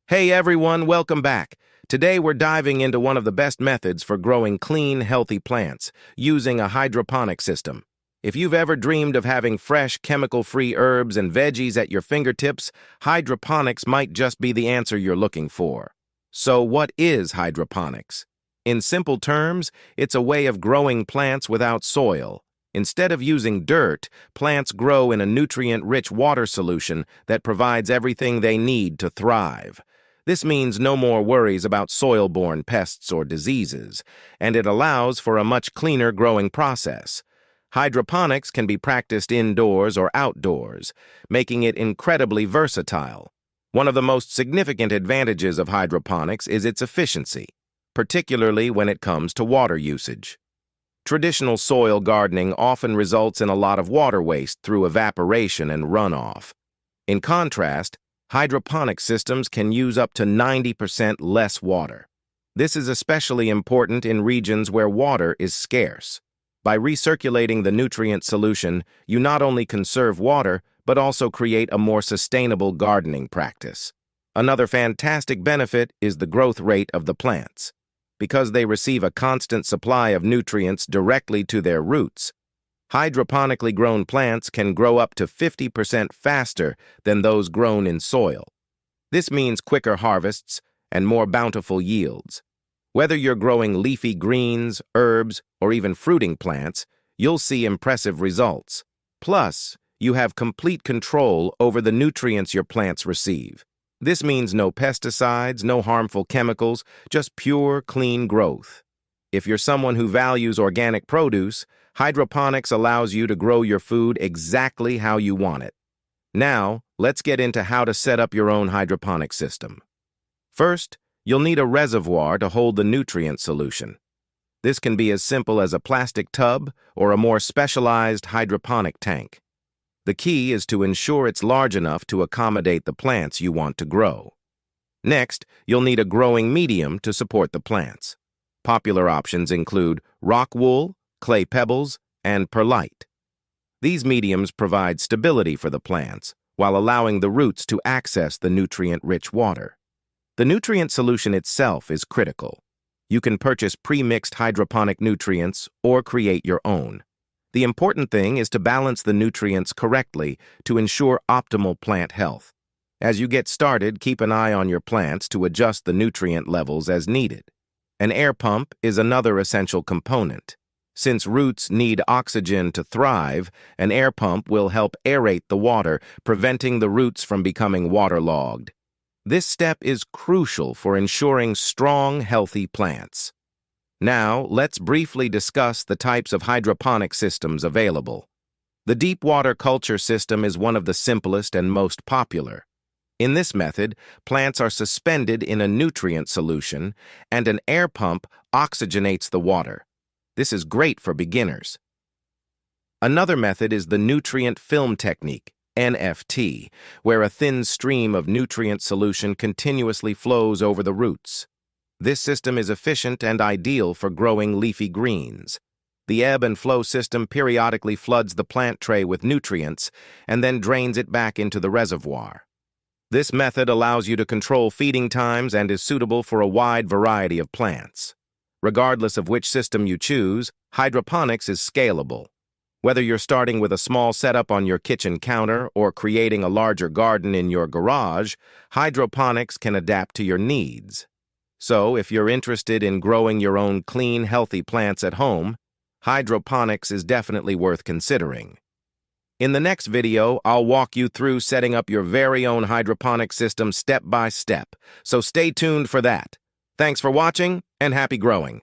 Hey everyone, welcome back. Today we're diving into one of the best methods for growing clean, healthy plants, using a hydroponic system. If you've ever dreamed of having fresh, chemical-free herbs and veggies at your fingertips, hydroponics might just be the answer you're looking for. So what is hydroponics? In simple terms, it's a way of growing plants without soil. Instead of using dirt, plants grow in a nutrient-rich water solution that provides everything they need to thrive. This means no more worries about soil-borne pests or diseases, and it allows for a much cleaner growing process. Hydroponics can be practiced indoors or outdoors, making it incredibly versatile. One of the most significant advantages of hydroponics is its efficiency, particularly when it comes to water usage. Traditional soil gardening often results in a lot of water waste through evaporation and runoff. In contrast, hydroponic systems can use up to 90% less water. This is especially important in regions where water is scarce. By recirculating the nutrient solution, you not only conserve water, but also create a more sustainable gardening practice. Another fantastic benefit is the growth rate of the plants. Because they receive a constant supply of nutrients directly to their roots, hydroponically grown plants can grow up to 50% faster than those grown in soil. This means quicker harvests and more bountiful yields. Whether you're growing leafy greens, herbs, or even fruiting plants, you'll see impressive results. Plus, you have complete control over the nutrients your plants receive. This means no pesticides, no harmful chemicals, just pure, clean growth. If you're someone who values organic produce, hydroponics allows you to grow your food exactly how you want it. Now, let's get into how to set up your own hydroponic system. First, you'll need a reservoir to hold the nutrient solution. This can be as simple as a plastic tub or a more specialized hydroponic tank. The key is to ensure it's large enough to accommodate the plants you want to grow. Next, you'll need a growing medium to support the plants. Popular options include rock wool, clay pebbles, and perlite. These mediums provide stability for the plants while allowing the roots to access the nutrient-rich water. The nutrient solution itself is critical. You can purchase pre-mixed hydroponic nutrients or create your own. The important thing is to balance the nutrients correctly to ensure optimal plant health. As you get started, keep an eye on your plants to adjust the nutrient levels as needed. An air pump is another essential component. Since roots need oxygen to thrive, an air pump will help aerate the water, preventing the roots from becoming waterlogged. This step is crucial for ensuring strong, healthy plants. Now, let's briefly discuss the types of hydroponic systems available. The deep water culture system is one of the simplest and most popular. In this method, plants are suspended in a nutrient solution, and an air pump oxygenates the water. This is great for beginners. Another method is the nutrient film technique, NFT, where a thin stream of nutrient solution continuously flows over the roots. This system is efficient and ideal for growing leafy greens. The ebb and flow system periodically floods the plant tray with nutrients and then drains it back into the reservoir. This method allows you to control feeding times and is suitable for a wide variety of plants. Regardless of which system you choose, hydroponics is scalable. Whether you're starting with a small setup on your kitchen counter or creating a larger garden in your garage, hydroponics can adapt to your needs. So, if you're interested in growing your own clean, healthy plants at home, hydroponics is definitely worth considering. In the next video, I'll walk you through setting up your very own hydroponic system step by step, so stay tuned for that. Thanks for watching, and happy growing!